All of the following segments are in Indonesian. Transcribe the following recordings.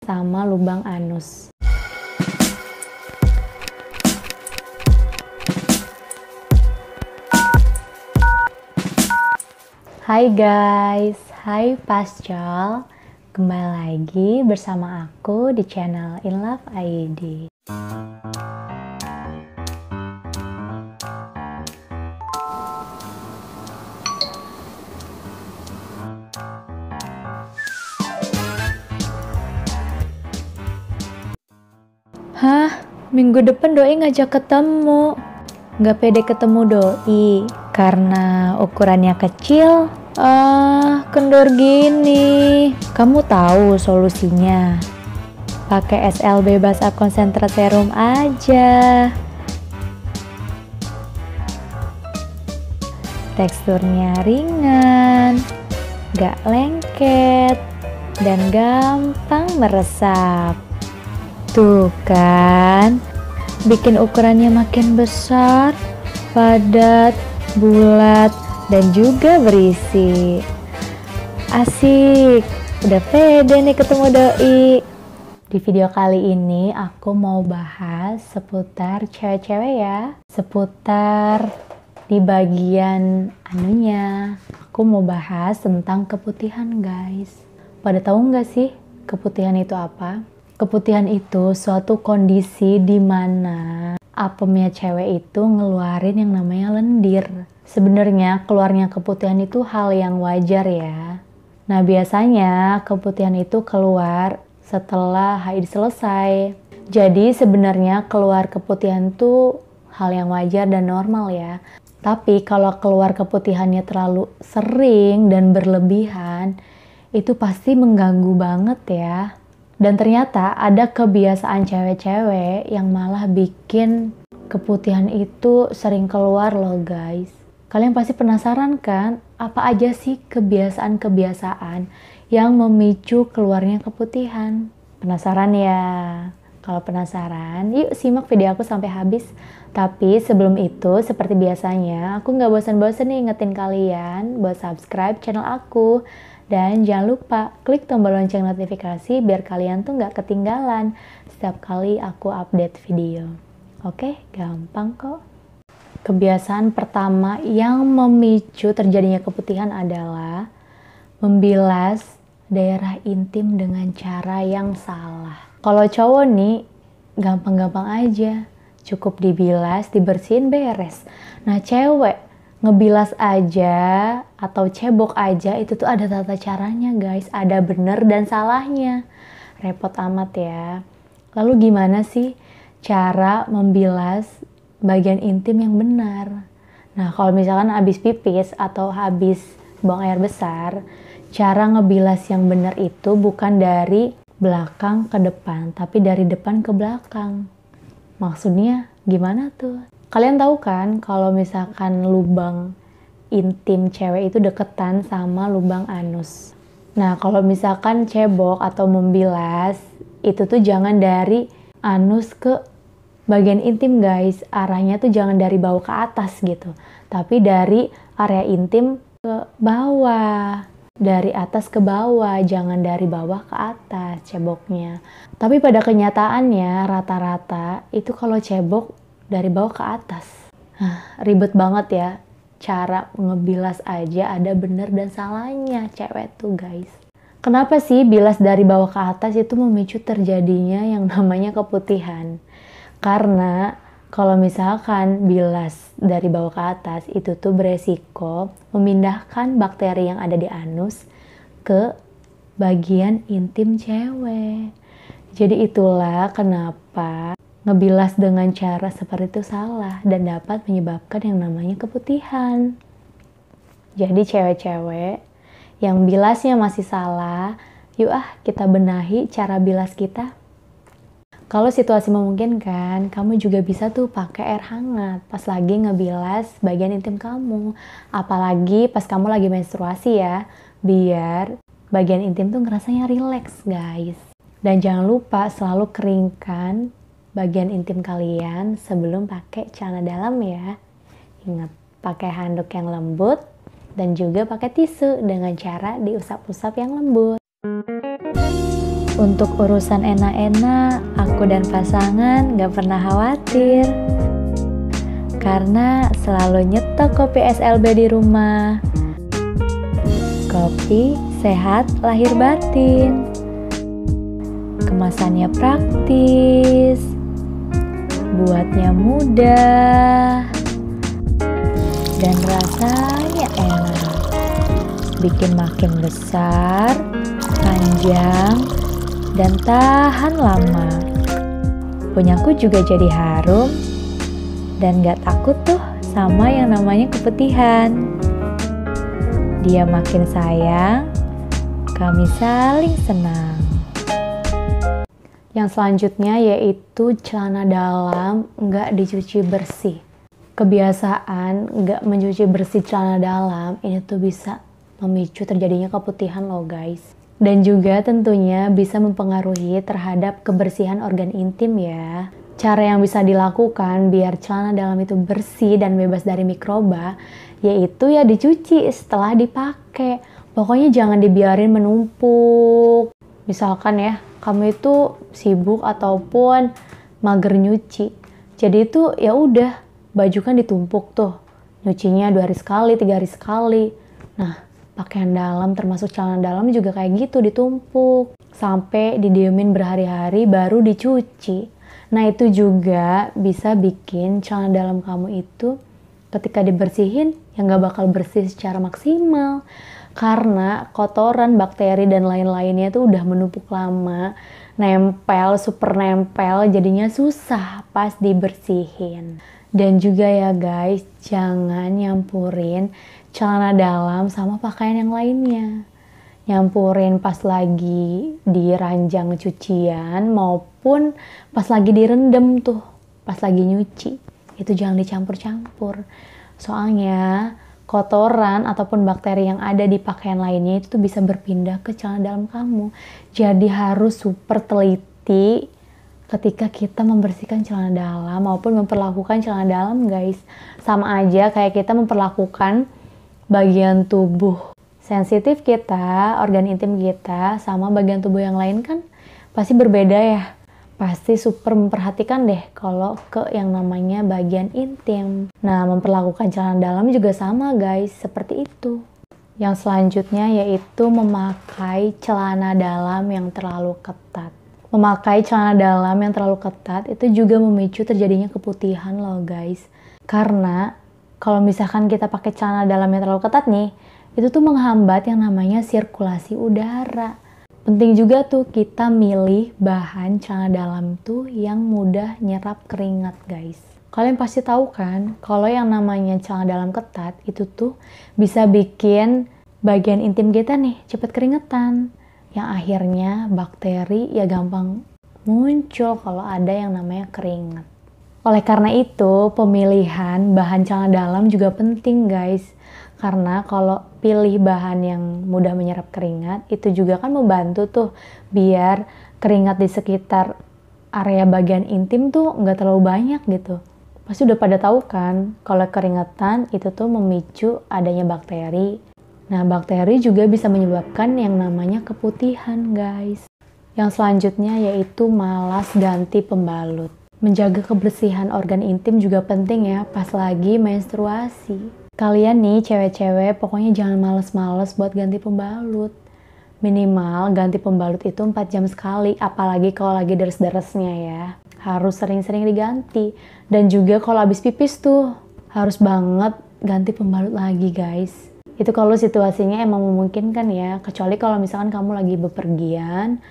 sama lubang anus. Hai guys, hai Pascal, kembali lagi bersama aku di channel In Love ID. Hah? Minggu depan Doi ngajak ketemu. Nggak pede ketemu Doi karena ukurannya kecil. Kendor gini. Kamu tahu solusinya? Pakai SLB Basa Konsentrat Serum aja. Teksturnya ringan, nggak lengket, dan gampang meresap. Tuh kan, bikin ukurannya makin besar, padat, bulat, dan juga berisi. Asik, udah pede nih ketemu Doi. Di video kali ini aku mau bahas seputar cewek-cewek ya. Seputar di bagian anunya. Aku mau bahas tentang keputihan guys. Pada tahu nggak sih keputihan itu apa? Keputihan itu suatu kondisi di mana apemnya cewek itu ngeluarin yang namanya lendir. Sebenarnya keluarnya keputihan itu hal yang wajar ya. Nah biasanya keputihan itu keluar setelah haid selesai. Jadi sebenarnya keluar keputihan itu hal yang wajar dan normal ya. Tapi kalau keluar keputihannya terlalu sering dan berlebihan, itu pasti mengganggu banget ya. Dan ternyata ada kebiasaan cewek-cewek yang malah bikin keputihan itu sering keluar loh guys. Kalian pasti penasaran kan, apa aja sih kebiasaan-kebiasaan yang memicu keluarnya keputihan? Penasaran ya? Kalau penasaran, yuk simak video aku sampai habis. Tapi sebelum itu, seperti biasanya, aku nggak bosan-bosan nih ingetin kalian buat subscribe channel aku. Dan jangan lupa klik tombol lonceng notifikasi biar kalian tuh nggak ketinggalan setiap kali aku update video. Oke, gampang kok. Kebiasaan pertama yang memicu terjadinya keputihan adalah membilas daerah intim dengan cara yang salah. Kalau cowok nih, gampang-gampang aja. Cukup dibilas, dibersihin, beres. Nah cewek, ngebilas aja atau cebok aja itu tuh ada tata caranya guys, ada bener dan salahnya. Repot amat ya. Lalu gimana sih cara membilas bagian intim yang benar? Nah kalau misalkan habis pipis atau habis buang air besar, cara ngebilas yang benar itu bukan dari belakang ke depan, tapi dari depan ke belakang. Maksudnya gimana tuh? Kalian tahu kan kalau misalkan lubang intim cewek itu deketan sama lubang anus. Nah kalau misalkan cebok atau membilas, itu tuh jangan dari anus ke bagian intim guys. Arahnya tuh jangan dari bawah ke atas gitu. Tapi dari area intim ke bawah. Dari atas ke bawah, jangan dari bawah ke atas ceboknya. Tapi pada kenyataannya rata-rata itu kalau cebok dari bawah ke atas. Ribet banget ya. Cara ngebilas aja ada bener dan salahnya cewek tuh guys. Kenapa sih bilas dari bawah ke atas itu memicu terjadinya yang namanya keputihan? Karena kalau misalkan bilas dari bawah ke atas itu tuh beresiko memindahkan bakteri yang ada di anus ke bagian intim cewek. Jadi itulah kenapa ngebilas dengan cara seperti itu salah dan dapat menyebabkan yang namanya keputihan. Jadi cewek-cewek yang bilasnya masih salah, yuk kita benahi cara bilas kita. Kalau situasi memungkinkan, kamu juga bisa tuh pakai air hangat pas lagi ngebilas bagian intim kamu. Apalagi pas kamu lagi menstruasi ya, biar bagian intim tuh ngerasanya rileks guys. Dan jangan lupa selalu keringkan bagian intim kalian sebelum pakai celana dalam ya. Ingat, pakai handuk yang lembut dan juga pakai tisu dengan cara diusap-usap yang lembut. Untuk urusan enak-enak, aku dan pasangan gak pernah khawatir. Karena selalu nyetok kopi SLB di rumah. Kopi sehat lahir batin. Kemasannya praktis. Buatnya mudah. Dan rasanya enak. Bikin makin besar, panjang, dan tahan lama. Punyaku juga jadi harum dan gak takut tuh sama yang namanya keputihan. Dia makin sayang, kami saling senang. Yang selanjutnya yaitu celana dalam gak dicuci bersih. Kebiasaan gak mencuci bersih celana dalam ini tuh bisa memicu terjadinya keputihan loh guys. Dan juga tentunya bisa mempengaruhi terhadap kebersihan organ intim ya. Cara yang bisa dilakukan biar celana dalam itu bersih dan bebas dari mikroba, yaitu ya dicuci setelah dipakai. Pokoknya jangan dibiarin menumpuk. Misalkan ya, kamu itu sibuk ataupun mager nyuci. Jadi itu ya udah, baju kan ditumpuk tuh. Nyucinya 2 hari sekali, 3 hari sekali. Nah, pakaian dalam termasuk celana dalam juga kayak gitu ditumpuk sampai didiemin berhari-hari baru dicuci. Nah itu juga bisa bikin celana dalam kamu itu ketika dibersihin ya nggak bakal bersih secara maksimal karena kotoran, bakteri dan lain-lainnya itu udah menumpuk lama, nempel, super nempel, jadinya susah pas dibersihin. Dan juga ya guys, jangan nyampurin celana dalam sama pakaian yang lainnya. Nyampurin pas lagi di ranjang cucian maupun pas lagi direndam tuh, pas lagi nyuci. Itu jangan dicampur-campur. Soalnya kotoran ataupun bakteri yang ada di pakaian lainnya itu tuh bisa berpindah ke celana dalam kamu. Jadi harus super teliti ketika kita membersihkan celana dalam maupun memperlakukan celana dalam guys. Sama aja kayak kita memperlakukan bagian tubuh sensitif kita, organ intim kita sama bagian tubuh yang lain kan pasti berbeda ya. Pasti super memperhatikan deh kalau ke yang namanya bagian intim. Nah, memperlakukan celana dalam juga sama guys, seperti itu. Yang selanjutnya yaitu memakai celana dalam yang terlalu ketat. Memakai celana dalam yang terlalu ketat itu juga memicu terjadinya keputihan loh guys. Karena kalau misalkan kita pakai celana dalam yang terlalu ketat nih, itu tuh menghambat yang namanya sirkulasi udara. Penting juga tuh kita milih bahan celana dalam tuh yang mudah nyerap keringat guys. Kalian pasti tahu kan, kalau yang namanya celana dalam ketat itu tuh bisa bikin bagian intim kita nih cepet keringetan. Yang akhirnya bakteri ya gampang muncul kalau ada yang namanya keringat. Oleh karena itu, pemilihan bahan celana dalam juga penting guys. Karena kalau pilih bahan yang mudah menyerap keringat, itu juga kan membantu tuh biar keringat di sekitar area bagian intim tuh nggak terlalu banyak gitu. Pasti udah pada tahu kan, kalau keringetan itu tuh memicu adanya bakteri. Nah, bakteri juga bisa menyebabkan yang namanya keputihan guys. Yang selanjutnya yaitu malas ganti pembalut. Menjaga kebersihan organ intim juga penting ya pas lagi menstruasi. Kalian nih cewek-cewek pokoknya jangan males-males buat ganti pembalut. Minimal ganti pembalut itu 4 jam sekali, apalagi kalau lagi deres-deresnya ya. Harus sering-sering diganti. Dan juga kalau habis pipis tuh harus banget ganti pembalut lagi guys. Itu kalau situasinya emang memungkinkan ya, kecuali kalau misalkan kamu lagi bepergian,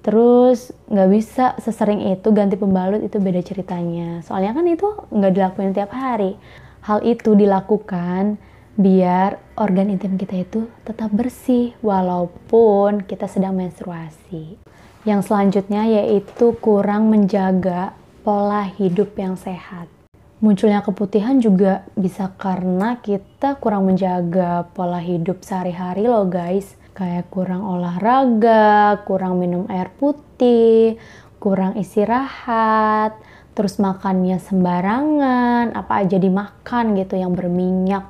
terus nggak bisa sesering itu ganti pembalut, itu beda ceritanya. Soalnya kan itu nggak dilakuin tiap hari. Hal itu dilakukan biar organ intim kita itu tetap bersih walaupun kita sedang menstruasi. Yang selanjutnya yaitu kurang menjaga pola hidup yang sehat. Munculnya keputihan juga bisa karena kita kurang menjaga pola hidup sehari-hari loh guys. Kayak kurang olahraga, kurang minum air putih, kurang istirahat, terus makannya sembarangan, apa aja dimakan gitu yang berminyak,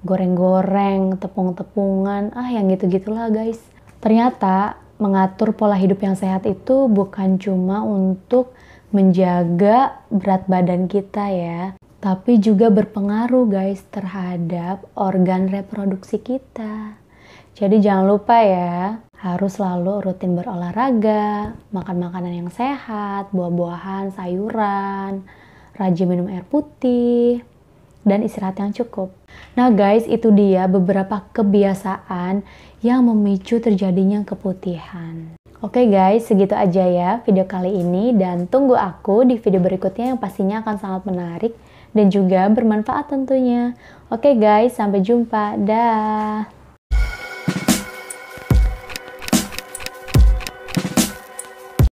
goreng-goreng, tepung-tepungan, yang gitu-gitulah guys. Ternyata mengatur pola hidup yang sehat itu bukan cuma untuk menjaga berat badan kita ya, tapi juga berpengaruh guys terhadap organ reproduksi kita. Jadi jangan lupa ya, harus selalu rutin berolahraga, makan makanan yang sehat, buah-buahan, sayuran, rajin minum air putih, dan istirahat yang cukup. Nah guys, itu dia beberapa kebiasaan yang memicu terjadinya keputihan. Oke guys, segitu aja ya video kali ini, dan tunggu aku di video berikutnya yang pastinya akan sangat menarik dan juga bermanfaat tentunya. Oke guys, sampai jumpa. Dah.